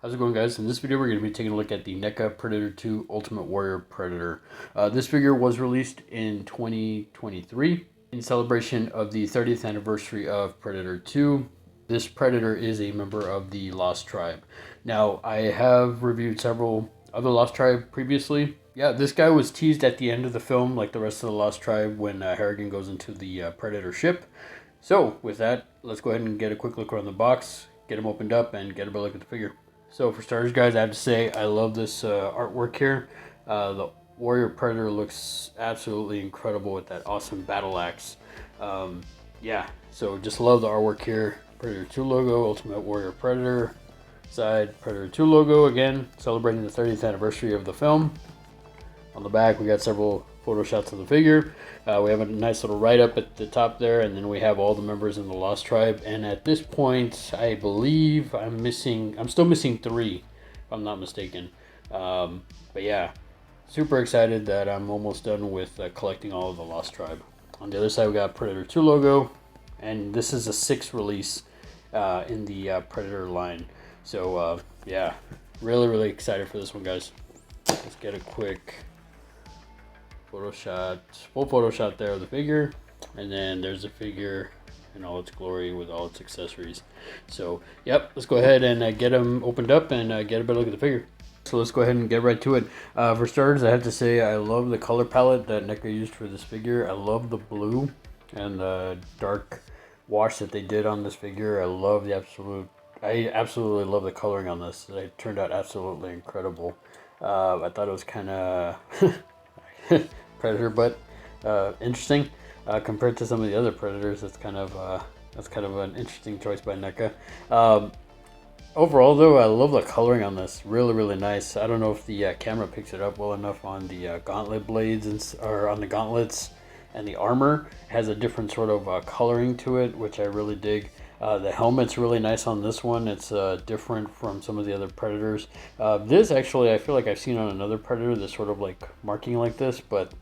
How's it going, guys? In this video we're going to be taking a look at the NECA Predator 2 Ultimate Warrior Predator. This figure was released in 2023 in celebration of the 30th anniversary of Predator 2. This Predator is a member of the Lost Tribe. Now, I have reviewed several other Lost Tribe previously. Yeah, this guy was teased at the end of the film like the rest of the Lost Tribe when Harrigan goes into the Predator ship. So, with that, let's go ahead and get a quick look around the box, get him opened up, and get a better look at the figure. So for starters, guys, I have to say I love this artwork here. The Warrior Predator looks absolutely incredible with that awesome battle axe. Yeah, so just love the artwork here. Predator 2 logo, Ultimate Warrior Predator side, Predator 2 logo again, celebrating the 30th anniversary of the film. On the back, we got several photo shots of the figure. We have a nice little write-up at the top there, and then we have all the members in the Lost Tribe. And at this point, I believe I'm still missing 3, if I'm not mistaken. But yeah, super excited that I'm almost done with collecting all of the Lost Tribe. On the other side, we got Predator 2 logo, and this is a 6th release in the Predator line. So yeah, really excited for this one, guys. Let's get a quick full photo shot there of the figure, and then there's the figure in all its glory with all its accessories. So yep, let's go ahead and get them opened up and get a better look at the figure. So let's go ahead and get right to it. For starters, I have to say I love the color palette that NECA used for this figure. I love the blue and the dark wash that they did on this figure. I absolutely love the coloring on this. It turned out absolutely incredible. I thought it was kind of Predator, but interesting compared to some of the other Predators. That's kind of an interesting choice by NECA. Overall, though, I love the coloring on this. Really nice. I don't know if the camera picks it up well enough on the gauntlet blades or on the gauntlets, and the armor has a different sort of coloring to it, which I really dig. The helmet's really nice on this one. It's different from some of the other Predators. This actually, I feel like I've seen on another Predator, this sort of like marking like this, but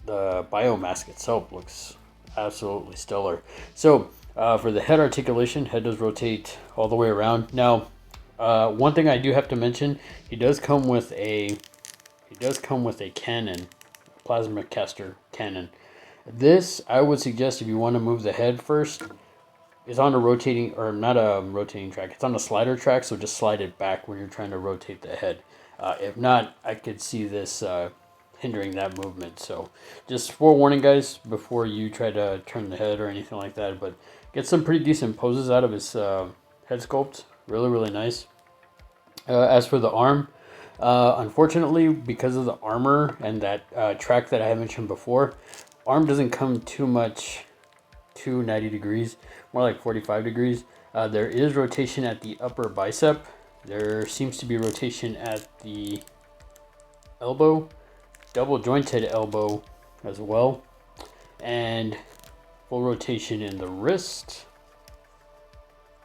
the biomask itself looks absolutely stellar. So for the head articulation, head does rotate all the way around. Now, one thing I do have to mention, he does come with a cannon, plasma caster cannon. This, I would suggest if you want to move the head first, it's on a rotating, or not a rotating track, it's on a slider track, so just slide it back when you're trying to rotate the head. If not, I could see this hindering that movement. So just forewarning, guys, before you try to turn the head or anything like that. But get some pretty decent poses out of his head sculpt. Really nice. As for the arm, unfortunately, because of the armor and that track that I mentioned before, arm doesn't come too 90 degrees, more like 45 degrees. There is rotation at the upper bicep. There seems to be rotation at the elbow, double jointed elbow as well, and full rotation in the wrist.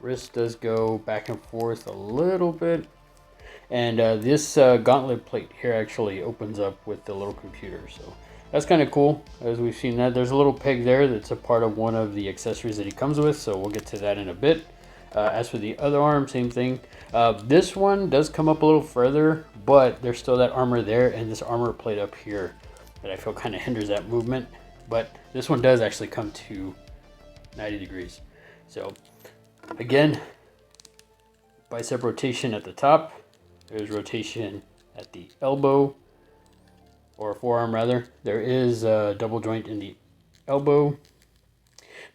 Wrist does go back and forth a little bit. And this gauntlet plate here actually opens up with the little computer. So that's kind of cool, as we've seen that. There's a little peg there that's a part of one of the accessories that he comes with, so we'll get to that in a bit. As for the other arm, same thing. This one does come up a little further, but there's still that armor there and this armor plate up here that I feel kind of hinders that movement. But this one does actually come to 90 degrees. So again, bicep rotation at the top. There's rotation at the elbow, or forearm rather. There is a double joint in the elbow.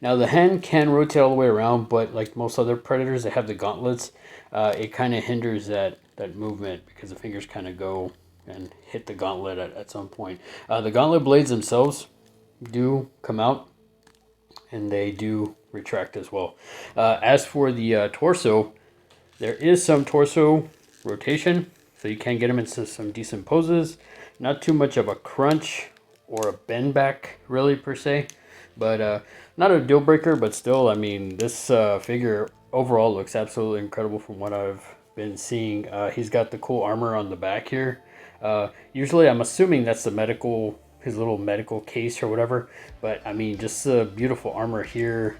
Now the hand can rotate all the way around, but like most other Predators that have the gauntlets, it kind of hinders that movement because the fingers kind of go and hit the gauntlet at some point. The gauntlet blades themselves do come out, and they do retract as well. As for the torso, there is some torso rotation, so you can get them into some decent poses. Not too much of a crunch or a bend back really per se, but not a deal breaker. But still, I mean, this figure overall looks absolutely incredible from what I've been seeing. He's got the cool armor on the back here. Usually I'm assuming that's the his little medical case or whatever, but I mean, just the beautiful armor here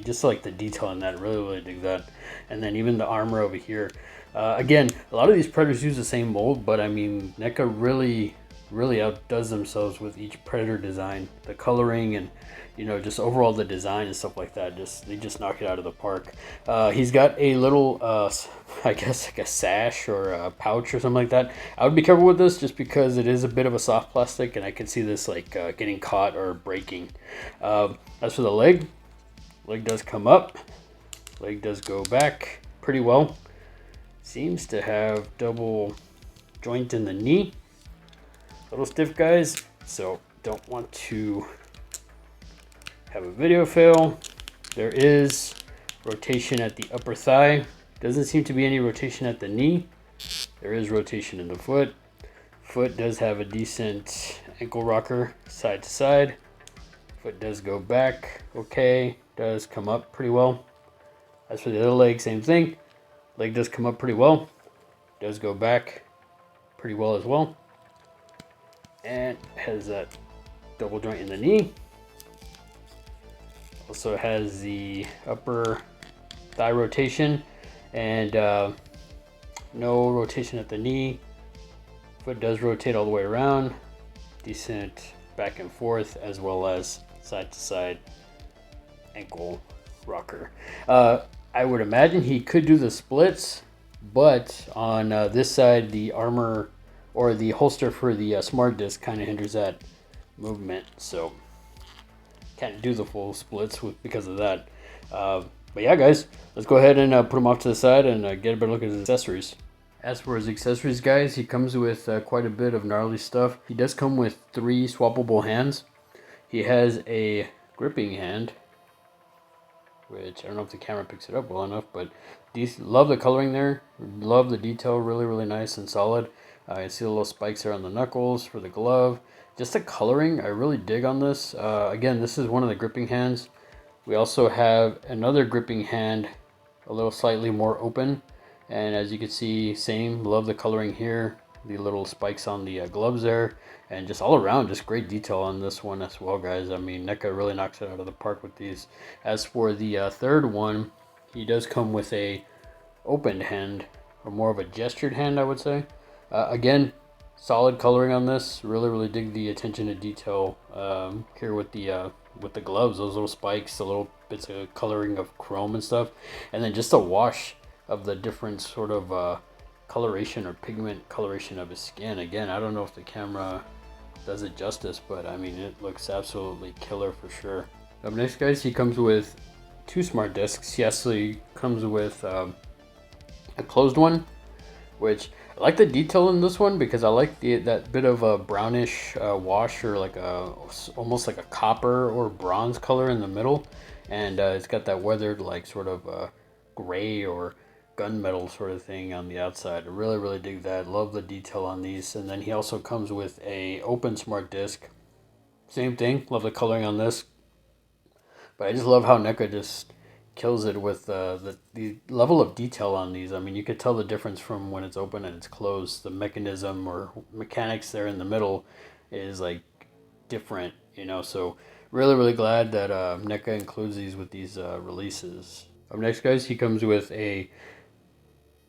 just like the detail on that, really dig that. And then even the armor over here. Again, a lot of these Predators use the same mold, but I mean, NECA really outdoes themselves with each Predator design. The coloring and, you know, just overall the design and stuff like that. They just knock it out of the park. He's got a little, I guess like a sash or a pouch or something like that. I would be careful with this just because it is a bit of a soft plastic, and I can see this like getting caught or breaking. As for the leg does come up. Leg does go back pretty well. Seems to have double joint in the knee. A little stiff, guys, so don't want to have a video fail. There is rotation at the upper thigh. Doesn't seem to be any rotation at the knee. There is rotation in the foot. Foot does have a decent ankle rocker side to side. Foot does go back okay. Does come up pretty well. As for the other leg, same thing. Leg does come up pretty well. Does go back pretty well as well. And has that double joint in the knee. Also has the upper thigh rotation and no rotation at the knee. Foot does rotate all the way around. Decent back and forth as well as side to side ankle rocker. I would imagine he could do the splits, but on this side, the armor or the holster for the smart disc kind of hinders that movement, so can't do the full splits because of that. But yeah, guys, let's go ahead and put him off to the side and get a better look at his accessories. As for his accessories, guys, he comes with quite a bit of gnarly stuff. He does come with 3 swappable hands. He has a gripping hand, which I don't know if the camera picks it up well enough, but love the coloring there. Love the detail, really nice and solid. I see the little spikes there on the knuckles for the glove. Just the coloring, I really dig on this. Again, this is one of the gripping hands. We also have another gripping hand, a little slightly more open. And as you can see, same, love the coloring here. The little spikes on the gloves there. And just all around, just great detail on this one as well, guys. I mean, NECA really knocks it out of the park with these. As for the third one, he does come with a opened hand, or more of a gestured hand, I would say. Again, solid coloring on this. Really dig the attention to detail here with the gloves. Those little spikes, the little bits of coloring of chrome and stuff, and then just a wash of the different sort of coloration or pigment coloration of his skin. Again, I don't know if the camera does it justice, but I mean, it looks absolutely killer for sure. Up next, guys, he comes with 2 smart discs. He actually comes with a closed one, which I like the detail in this one because I like that bit of a brownish wash, or like almost like a copper or bronze color in the middle, and it's got that weathered like sort of gray or gunmetal sort of thing on the outside. I really dig that. Love the detail on these. And then he also comes with a open smart disc. Same thing. Love the coloring on this. But I just love how NECA just kills it with the level of detail on these. I mean, you could tell the difference from when it's open and it's closed. The mechanism or mechanics there in the middle is like different, you know. So really glad that NECA includes these with these releases. Up next, guys, he comes with a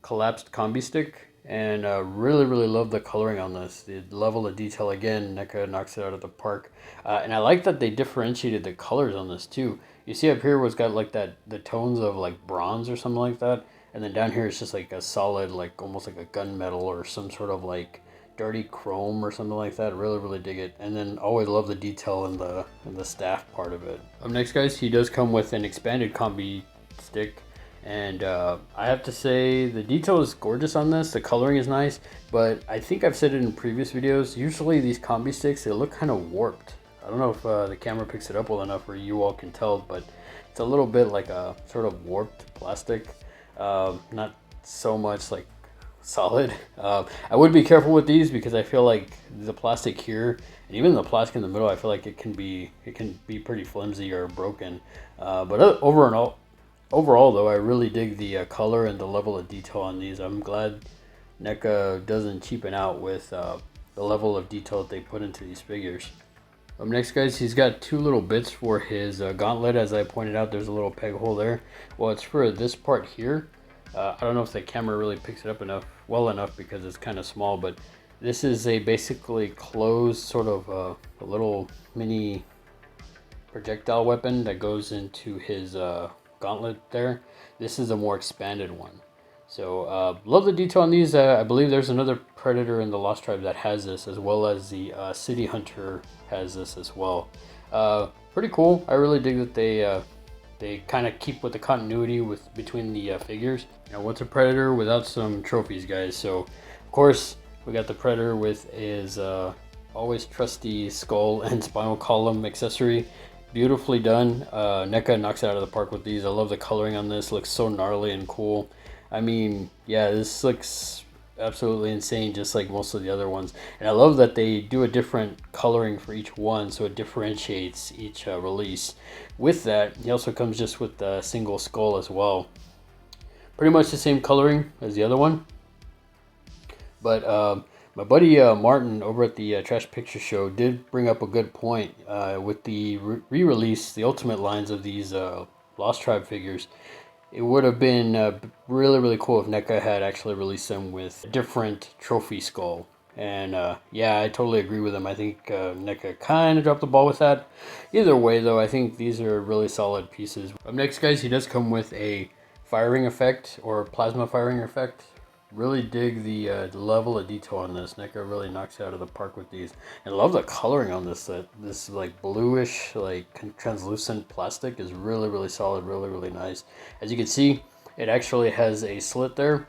collapsed combi stick, and really love the coloring on this. The level of detail, again, NECA knocks it out of the park. And I like that they differentiated the colors on this too. You see up here where it's got like the tones of like bronze or something like that, and then down here it's just like a solid, like almost like a gunmetal or some sort of like dirty chrome or something like that. Really dig it. And then always love the detail in the staff part of it. Up next, guys, he does come with an expanded combi stick. And I have to say the detail is gorgeous on this. The coloring is nice, but I think I've said it in previous videos. Usually these combi sticks, they look kind of warped. I don't know if the camera picks it up well enough or you all can tell, but it's a little bit like a sort of warped plastic. Not so much like solid. I would be careful with these because I feel like the plastic here and even the plastic in the middle, I feel like it can be pretty flimsy or broken. But overall, though, I really dig the color and the level of detail on these. I'm glad NECA doesn't cheapen out with the level of detail that they put into these figures. Up next, guys, he's got two little bits for his gauntlet. As I pointed out, there's a little peg hole there. Well, it's for this part here. I don't know if the camera really picks it up well enough because it's kind of small, but this is a basically closed sort of a little mini projectile weapon that goes into his gauntlet there. This is a more expanded one. So love the detail on these. I believe there's another Predator in the Lost Tribe that has this, as well as the City Hunter has this as well. Pretty cool. I really dig that they kind of keep with the continuity between the figures. You know, what's a Predator without some trophies, guys? So of course we got the Predator with his always trusty skull and spinal column accessory. Beautifully done. NECA knocks it out of the park with these. I love the coloring on this. Looks so gnarly and cool. I mean, yeah, this looks absolutely insane, just like most of the other ones. And I love that they do a different coloring for each one, so it differentiates each release. With that, he also comes just with the single skull as well. Pretty much the same coloring as the other one. But my buddy Martin over at the Trash Picture Show did bring up a good point with the re-release, the Ultimate lines of these Lost Tribe figures. It would have been really, really cool if NECA had actually released them with a different trophy skull. And yeah, I totally agree with him. I think NECA kind of dropped the ball with that. Either way, though, I think these are really solid pieces. Up next, guys, he does come with a firing effect or plasma firing effect. Really dig the level of detail on this. NECA really knocks it out of the park with these. And I love the coloring on this. This like bluish, like translucent plastic is really, really solid, really, really nice. As you can see, it actually has a slit there.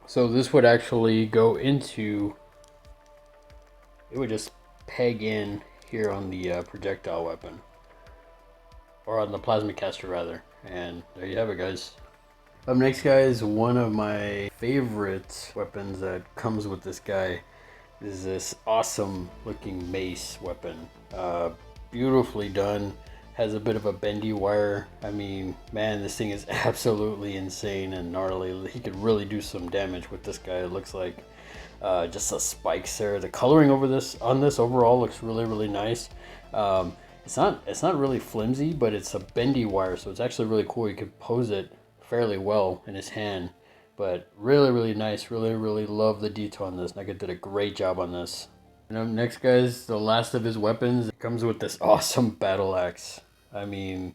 So this would actually go into, it would just peg in here on the projectile weapon. Or on the plasma caster rather. And there you have it, guys. Up next, guys, one of my favorite weapons that comes with this guy is this awesome looking mace weapon. Beautifully done, has a bit of a bendy wire. I mean, man, this thing is absolutely insane and gnarly. He could really do some damage with this guy. It looks like just the spikes there. The coloring on this overall looks really, really nice. It's not really flimsy, but it's a bendy wire, so it's actually really cool. You could pose it fairly well in his hand, but really, really nice. Really, really love the detail on this. NECA did a great job on this. And up next, guys, the last of his weapons. It comes with this awesome battle axe. I mean,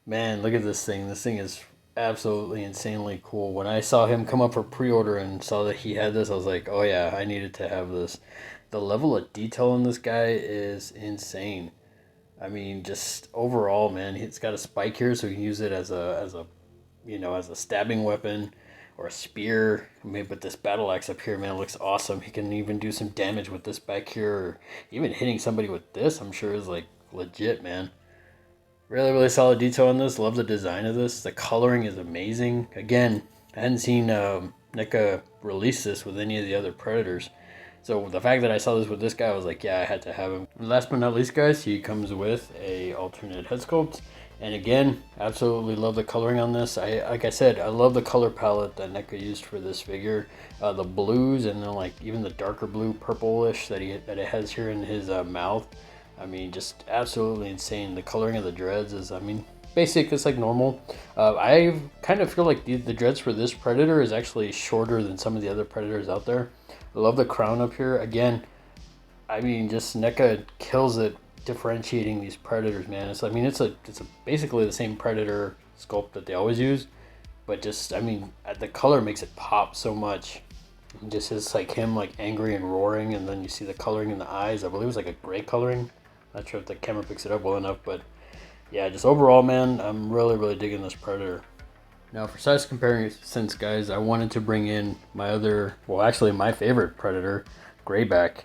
man, look at this thing. This thing is absolutely insanely cool. When I saw him come up for pre-order and saw that he had this, I was like, oh yeah, I needed to have this. The level of detail on this guy is insane. I mean, just overall, man, it's got a spike here, so you can use it as a stabbing weapon or a spear. Maybe with this battle axe up here, man, it looks awesome. He can even do some damage with this back here, or even hitting somebody with this, I'm sure is like legit, man. Really, really solid detail on this. Love the design of this. The coloring is amazing. Again, I hadn't seen NECA release this with any of the other Predators. So the fact that I saw this with this guy, I was like, yeah, I had to have him. Last but not least, guys, he comes with a alternate head sculpt. And again, absolutely love the coloring on this. Like I said, I love the color palette that NECA used for this figure. The blues and then like even the darker blue, purplish that it has here in his mouth. I mean, just absolutely insane. The coloring of the dreads is, I mean, basic. It's like normal. I kind of feel like the dreads for this Predator is actually shorter than some of the other Predators out there. I love the crown up here. Again, I mean, just NECA kills it differentiating these Predators, man. It's basically the same Predator sculpt that they always use, but just, I mean, the color makes it pop so much. And just it's like him like angry and roaring, and then you see the coloring in the eyes. I believe it's like a gray coloring. Not sure if the camera picks it up well enough, but yeah, just overall, man, I'm really, really digging this Predator. Now, for size comparisons, guys, I wanted to bring in my my favorite Predator, Grayback,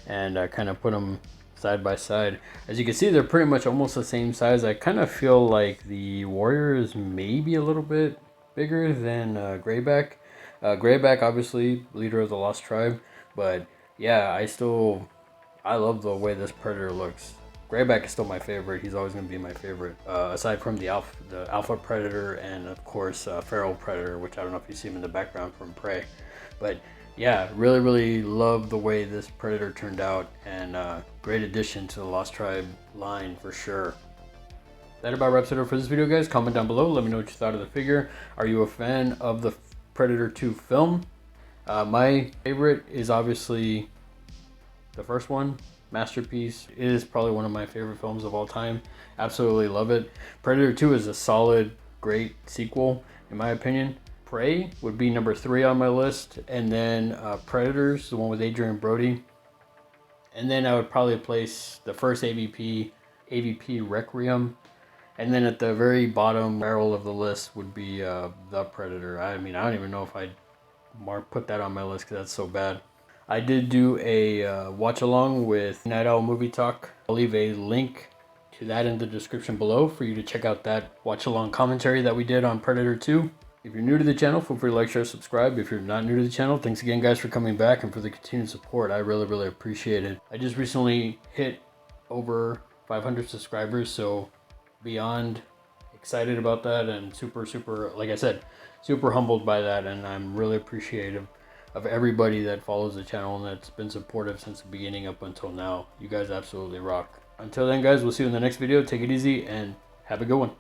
and kind of put them side by side. As you can see, they're pretty much almost the same size. I kind of feel like the Warrior is maybe a little bit bigger than Grayback. Grayback, obviously, leader of the Lost Tribe, but yeah, I love the way this Predator looks. Grayback is still my favorite. He's always going to be my favorite, aside from the Alpha Predator and, of course, Feral Predator, which I don't know if you see him in the background from Prey. But yeah, really love the way this Predator turned out, and great addition to the Lost Tribe line for sure. That about wraps it up for this video, guys. Comment down below, let me know what you thought of the figure. Are you a fan of the Predator 2 film? My favorite is obviously the first one, masterpiece. It is probably one of my favorite films of all time. Absolutely love it. Predator 2 is a solid, great sequel, in my opinion. Prey would be number 3 on my list, and then Predators, the one with Adrian Brody. And then I would probably place the first AVP Requiem. And then at the very bottom barrel of the list would be The Predator. I mean, I don't even know if I'd put that on my list because that's so bad. I did do a watch along with Night Owl Movie Talk. I'll leave a link to that in the description below for you to check out that watch along commentary that we did on Predator 2. If you're new to the channel, feel free to like, share, subscribe. If you're not new to the channel, thanks again, guys, for coming back and for the continued support. I really appreciate it. I just recently hit over 500 subscribers, so beyond excited about that, and super, like I said, super humbled by that, and I'm really appreciative of everybody that follows the channel and that's been supportive since the beginning up until now. You guys absolutely rock. Until then, guys, we'll see you in the next video. Take it easy and have a good one.